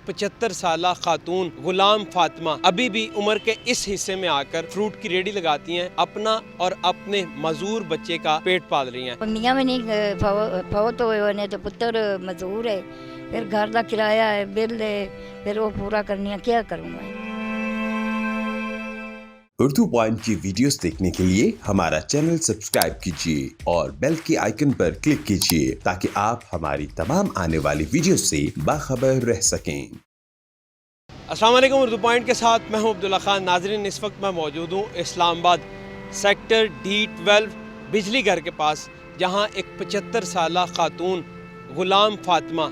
75 साला खातून गुलाम फातिमा अभी भी उम्र के इस हिस्से में आकर फ्रूट की रेडी लगाती हैं, अपना और अपने मजदूर बच्चे का पेट पाल रही हैं। मियाँ भी नहीं फौत हुए ने तो पुत्र मजदूर है, फिर घर का किराया है, बिल है, फिर वो पूरा करनी है, क्या करूँ मैं। उर्दू पॉइंट की वीडियोस देखने के लिए हमारा चैनल सब्सक्राइब कीजिए और बेल के आइकन पर क्लिक कीजिए ताकि आप हमारी तमाम आने वाली वीडियो से बाखबर रह सकें। अस्सलाम वालेकुम, उर्दू पॉइंट के साथ मैं हूं अब्दुल्ला खान। नाजरीन, इस वक्त मैं मौजूद हूं इस्लामाबाद सेक्टर D12 बिजली घर के पास, जहां एक 75 साला खातून गुलाम फातिमा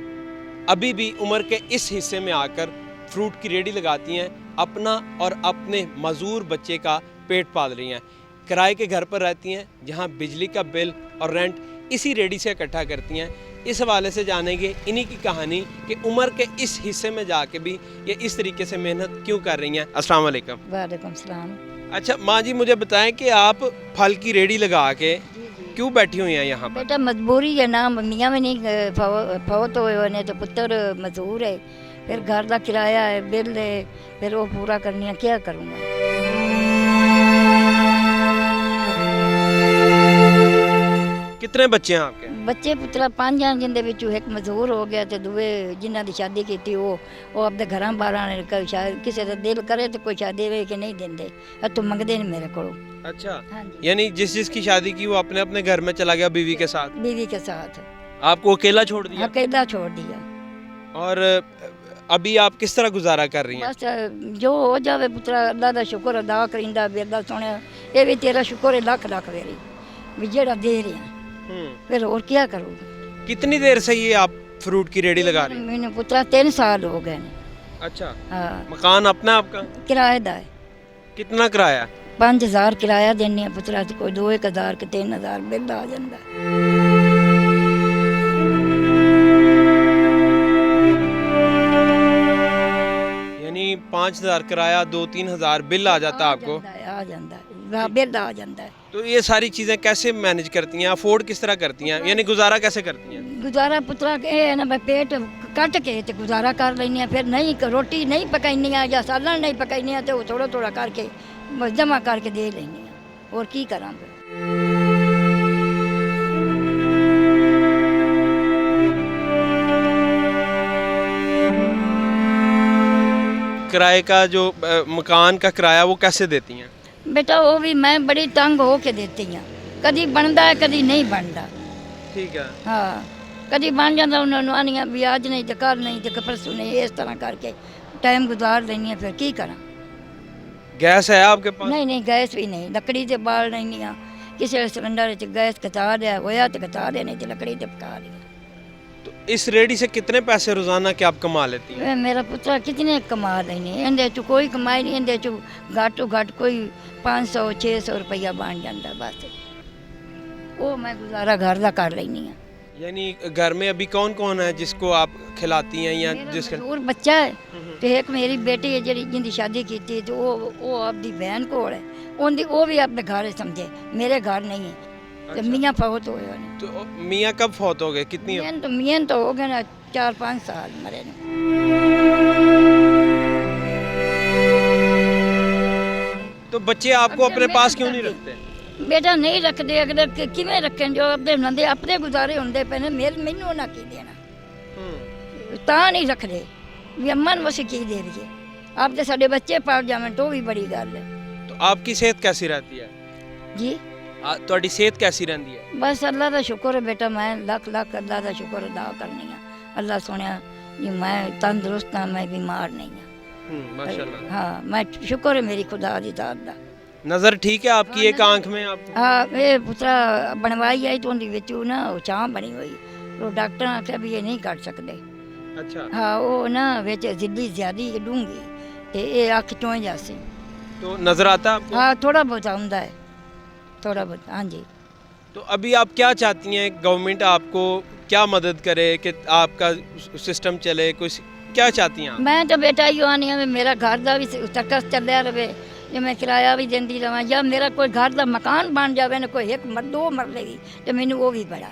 अभी भी उम्र के इस हिस्से में आकर फ्रूट की रेडी लगाती हैं, अपना और अपने मजदूर बच्चे का पेट पाल रही हैं। किराए के घर पर रहती हैं जहां बिजली का बिल और रेंट इसी रेडी से इकट्ठा करती हैं। इस हवाले से जानेंगे इन्हीं की कहानी कि उम्र के इस हिस्से में जाके भी ये इस तरीके से मेहनत क्यों कर रही हैं। अस्सलाम वालेकुम। वालेकुम सलाम। अच्छा माँ जी, मुझे बताएं कि आप फल की रेडी लगा के क्यों बैठी हुई हैं यहाँ पर? बेटा मजबूरी है ना, मियाँ भी नहीं फौत हुए ने तो पुत्र मजदूर है, फिर घर का किराया है, बिल है, फिर वो पूरा करनी है, क्या करूँ मैं। कितने बच्चे हैं आपके? बच्चे पुत्रा 5 हैं, जिंदे विचों एक मजदूर हो गया तो दूए जिन्हां दी शादी की वो अपने घर बाहर किसी का दिल करे तो कोई शादी वे के नहीं देंगे, तो मंगते नहीं मेरे को। अच्छा, हाँ जी, यानी जिसकी शादी की वो अपने अपने घर में चला गया बीवी के साथ? बीवी के साथ आपको अकेला छोड़ दिया? अकेला छोड़ दिया। और अभी आप किस तरह गुजारा कर रही हैं? बस जो हो जावे पुत्रा, अल्लाह दा शुक्र अदा करिंदा, बेदा सुने ये भी तेरा शुक्र है लाख लाख वेरी भी जेड़ा दे रहे हैं, फिर और क्या करूँ। कितनी देर से ये आप फ्रूट की रेडी लगा रही हैं? मैंने पुत्रा 3 साल हो गए ने। अच्छा, हाँ, मकान अपना आपका? किराएदा है। कितना किराया? 5000 किराया देने है पुत्रा, तो कोई 2-1000 के 3000 बिल आ जाता है। यानी 5000 किराया, 2-3 हजार बिल आ जाता है आपको? आ जाता है, बिल आ जाता है। तो ये सारी चीज़ें कैसे मैनेज करती हैं, अफोर्ड किस तरह करती हैं, यानी गुजारा कैसे करती हैं? गुजारा पुत्रा के है ना, पेट कट के तो गुजारा कर लेनी, फिर नहीं रोटी नहीं पकानी या सालन नहीं पकानी तो थोड़ा थोड़ा करके जमा करके दे लेनी, और की करा फिर। किराए का जो मकान का किराया वो कैसे देती हैं? बेटा वो भी मैं बड़ी तंग हो के देती हूँ, कभी बनता है कभी नहीं बनता। ठीक है। हाँ, कभी बन जाता उन्होंने आनिया भी आज नहीं तो कल नहीं तो परसों नहीं, इस तरह करके टाइम गुजार लेनी है, फिर की करा। गैस है आपके पास? नहीं नहीं, गैस भी नहीं, लकड़ी से बाल नहीं है, किसी सिलेंडर गैस कता दिया होया तो कता दे, नहीं तो लकड़ी से पका लिया। तो इस रेडी से कितने पैसे रोजाना के आप कमा लेती हैं? मेरा पुत्रा कितने कमा लेने, इंदे चो कोई कमाई नहीं, इंदे चो घट तो घट कोई 500-600 रुपया बन जाता, बस वो मैं गुजारा घर का कर लेनी है। यानी घर में अभी कौन कौन है जिसको आप खिलाती हैं या जिसका? और बच्चा है तो एक मेरी बेटी है जी जिंदी शादी की थी, तो वो अपनी बहन को है, उनकी वो भी अपने घर समझे, मेरे घर नहीं है। तो मियाँ फौत हुए हैं। तो मियाँ कब फौत हो गए? कितनी? मियाँ तो हो गए ना 4-5 साल मरे ने। तो बच्चे आपको अपने पास क्यों नहीं रखते? बेटा नहीं रखते, अगर किमें रखें, जो अपने नंदे अपने गुजारे होंगे पे मैनू ना की देना, ता नहीं रखते भी अम्मा नूं असीं की दे दईए, आप तो साडे बच्चे पाल जावन तो भी बड़ी गल है। तो आपकी सेहत कैसी रहती है जी? ਤੁਹਾਡੀ सेहत कैसी रहती है? बस अल्लाह का शुक्र है बेटा, मैं लाख लाख अल्लाह का शुक्र अदा करनी है। अल्लाह सुनिया जी मैं तंदुरुस्त हाँ, मैं बीमार नहीं हाँ। माशाल्लाह। हाँ, मैं शुक्र है मेरी खुदा दी दात दा। नज़र ठीक है आपकी? एक आंख में आप? हाँ, ये पुत्रा बनवाई आई तो उनकी विचू ना छां बनी हुई, तो डॉक्टर ने आख्या भी ये नहीं कर सकते। अच्छा। हाँ, वो ना विच जिद्दी ज्यादा डूंगी ते ये अख चों जासी। तो नज़र आता है आपको? हाँ, थोड़ा बहुत आंदा है, थोड़ा बहुत। हाँ जी। तो अभी आप क्या चाहती हैं, गवर्नमेंट आपको क्या मदद करे कि आपका सिस्टम चले, कुछ क्या चाहती हैं आप? मैं तो बेटा यो आनी है मेरा घर का भी सर्कस चलिया रहे, जो मैं किराया भी देंदी रहा, या मेरा कोई घर का मकान बन जाए ना, कोई एक 2 मरले की, तो मैनू वो भी बड़ा।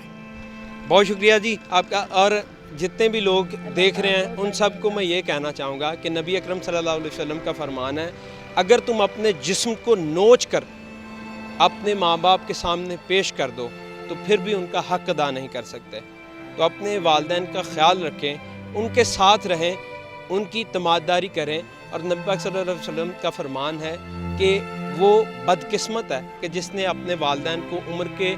बहुत शुक्रिया जी आपका। और جتنے بھی لوگ دیکھ رہے ہیں ان سب کو میں یہ کہنا چاہوں گا کہ نبی اکرم صلی اللہ علیہ وسلم کا فرمان ہے، اگر تم اپنے جسم کو نوچ کر اپنے ماں باپ کے سامنے پیش کر دو تو پھر بھی ان کا حق ادا نہیں کر سکتے۔ تو اپنے والدین کا خیال رکھیں، ان کے ساتھ رہیں، ان کی تماداری کریں، اور نبی پاک صلی اللہ علیہ وسلم کا فرمان ہے کہ وہ بدقسمت ہے کہ جس نے اپنے والدین کو عمر کے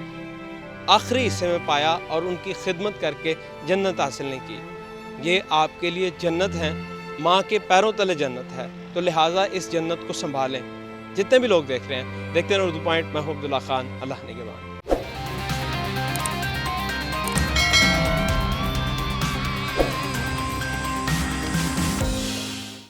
آخری حصے میں پایا اور ان کی خدمت کر کے جنت حاصل نہیں کی۔ یہ آپ کے لیے جنت ہے، ماں کے پیروں تلے جنت ہے، تو لہٰذا اس جنت کو سنبھالیں۔ جتنے بھی لوگ دیکھ رہے ہیں، دیکھتے ہیں اردو پوائنٹ، میں ہوں عبداللہ خان، اللہ نگہبان۔